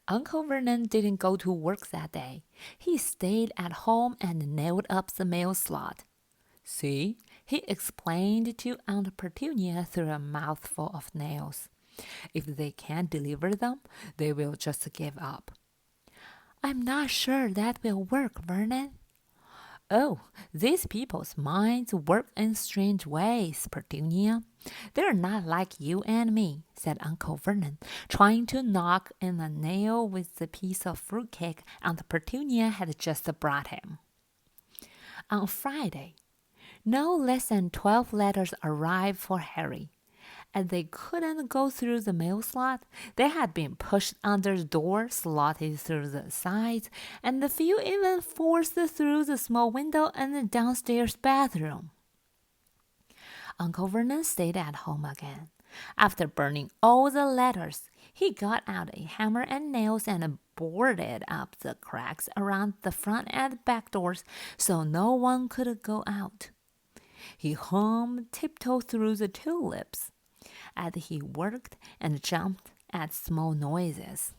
Uncle Vernon didn't go to work that day. He stayed at home and nailed up the mail slot. See, he explained to Aunt Petunia through a mouthful of nails. If they can't deliver them, they will just give up. I'm not sure that will work, Vernon. Oh, these people's minds work in strange ways, Petunia. They're not like you and me, said Uncle Vernon, trying to knock in a nail with the piece of fruitcake Aunt Petunia had just brought him. On Friday, no less than 12 letters arrived for Harry. As they couldn't go through the mail slot, they had been pushed under the door, slotted through the sides, and a few even forced through the small window in the downstairs bathroom. Uncle Vernon stayed at home again. After burning all the letters, he got out a hammer and nails and boarded up the cracks around the front and back doors so no one could go out. He hummed tiptoe through the tulips as he worked and jumped at small noises.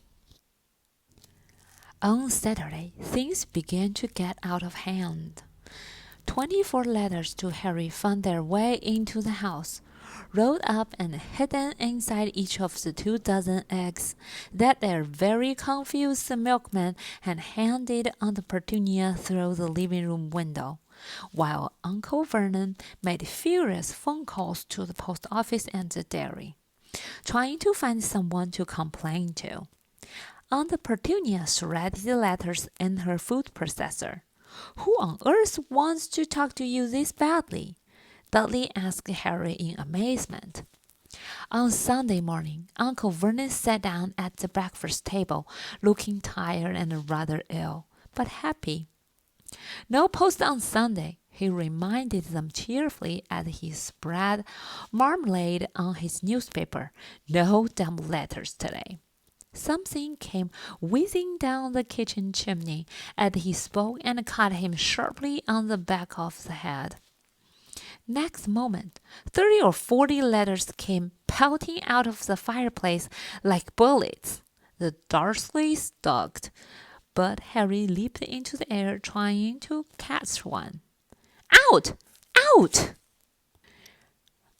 On Saturday, things began to get out of hand. 24 letters to Harry found their way into the house, rolled up and hidden inside each of the 24 eggs that their very confused milkman had handed Aunt Petunia through the living room window, while Uncle Vernon made furious phone calls to the post office and the dairy, trying to find someone to complain to. Aunt Petunia shredded the letters in her food processor. Who on earth wants to talk to you this badly? Dudley asked Harry in amazement. On Sunday morning, Uncle Vernon sat down at the breakfast table, looking tired and rather ill, but happy. No post on Sunday, he reminded them cheerfully as he spread marmalade on his newspaper. No dumb letters today. Something came whizzing down the kitchen chimney as he spoke and caught him sharply on the back of the head. Next moment, 30 or 40 letters came pelting out of the fireplace like bullets. The Dursleys ducked, but Harry leaped into the air trying to catch one. Out! Out!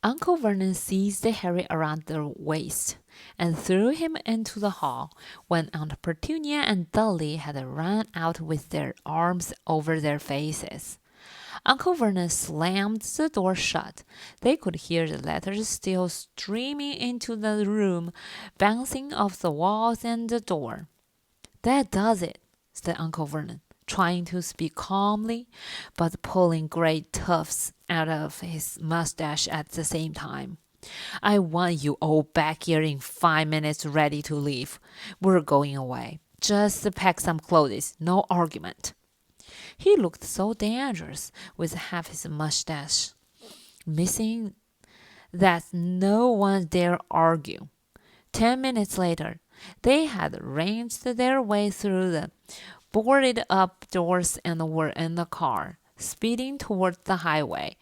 Uncle Vernon seized Harry around the waist and threw him into the hall when Aunt Petunia and Dudley had run out with their arms over their faces. Uncle Vernon slammed the door shut. They could hear the letters still streaming into the room, bouncing off the walls and the door. That does it, said Uncle Vernon, trying to speak calmly, but pulling great tufts out of his mustache at the same time. I want you all back here in 5 minutes ready to leave. We're going away. Just pack some clothes, no argument. He looked so dangerous with half his mustache missing that no one dare argue. 10 minutes later, they had wrenched their way through the boarded up doors and were in the car, speeding toward the highway.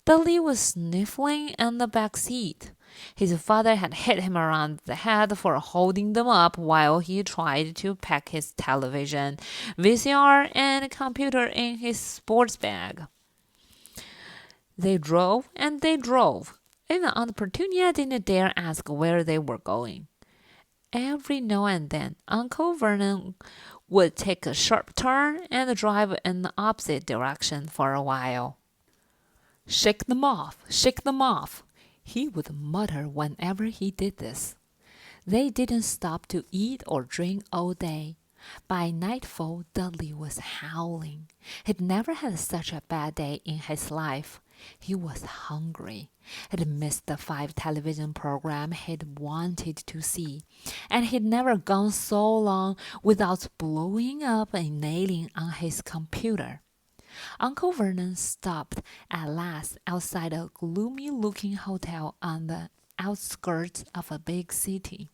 Dudley was sniffling in the back seat. His father had hit him around the head for holding them up while he tried to pack his television, VCR, and computer in his sports bag. They drove and they drove. Even Aunt Petunia didn't dare ask where they were going. Every now and then, Uncle Vernon would take a sharp turn and drive in the opposite direction for a while. Shake them off, he would mutter whenever he did this. They didn't stop to eat or drink all day. By nightfall, Dudley was howling. He'd never had such a bad day in his life. He was hungry. He'd missed the 5 television programs he'd wanted to see, and he'd never gone so long without blowing up a nailing on his computer. Uncle Vernon stopped at last outside a gloomy-looking hotel on the outskirts of a big city.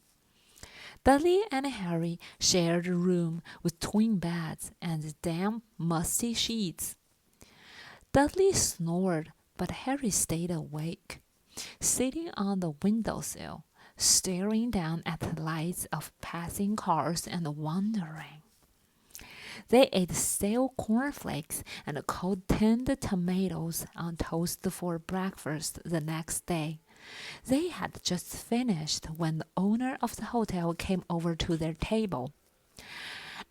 Dudley and Harry shared a room with twin beds and damp, musty sheets. Dudley snored, but Harry stayed awake, sitting on the windowsill, staring down at the lights of passing cars and wondering. They ate stale cornflakes and cold tinned tomatoes on toast for breakfast the next day. They had just finished when the owner of the hotel came over to their table.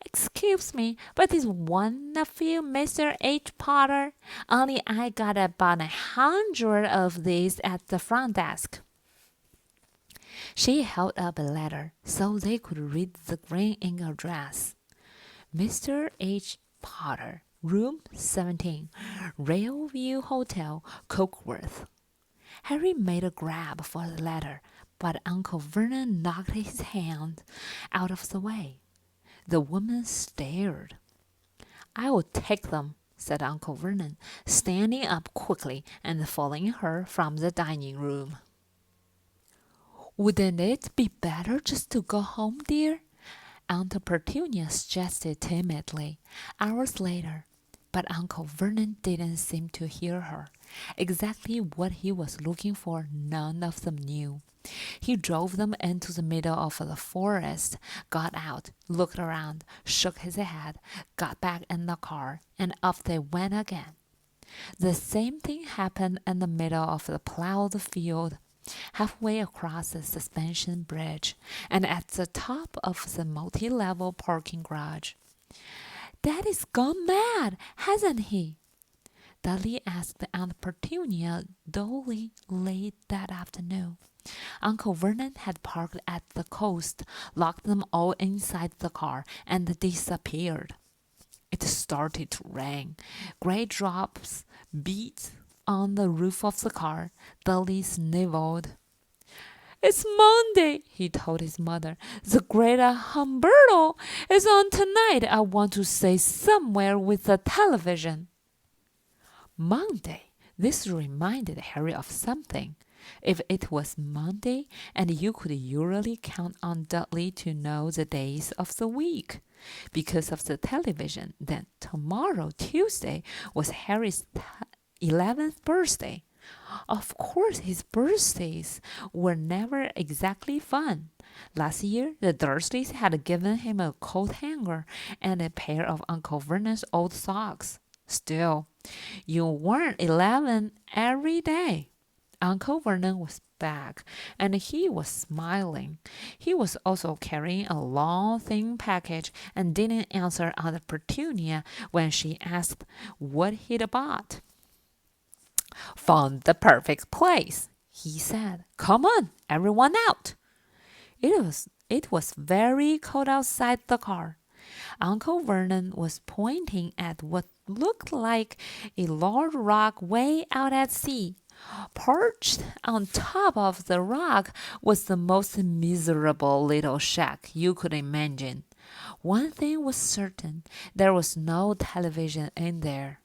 "Excuse me, but is one of you Mr. H. Potter? Only I got about 100 of these at the front desk." She held up a letter so they could read the green ink address. "Mr. H. Potter, room 17, Railview Hotel, Cokeworth." Harry made a grab for the letter, but Uncle Vernon knocked his hand out of the way. The woman stared. "I will take them," said Uncle Vernon, standing up quickly and following her from the dining room. "Wouldn't it be better just to go home, dear?" Aunt Petunia suggested timidly, hours later. But Uncle Vernon didn't seem to hear her. Exactly what he was looking for, none of them knew. He drove them into the middle of the forest, got out, looked around, shook his head, got back in the car, and off they went again. The same thing happened in the middle of the plowed field, halfway across the suspension bridge, and at the top of the multi-level parking garage. "Daddy's gone mad, hasn't he?" Dudley asked Aunt Petunia dully late that afternoon. Uncle Vernon had parked at the coast, locked them all inside the car, and disappeared. It started to rain. Gray drops beat on the roof of the car. Dudley sniveled. "It's Monday," he told his mother. "The great Humberto is on tonight. I want to say somewhere with the television." Monday. This reminded Harry of something. If it was Monday, and you could usually count on Dudley to know the days of the week because of the television, then tomorrow, Tuesday, was Harry's 11th birthday. Of course, his birthdays were never exactly fun. Last year, the Dursleys had given him a coat hanger and a pair of Uncle Vernon's old socks. Still, you weren't 11 every day. Uncle Vernon was back, and he was smiling. He was also carrying a long, thin package and didn't answer Aunt Petunia when she asked what he'd bought. "Found the perfect place," he said. "Come on, everyone out." It was very cold outside the car. Uncle Vernon was pointing at what looked like a large rock way out at sea. Perched on top of the rock was the most miserable little shack you could imagine. One thing was certain, there was no television in there.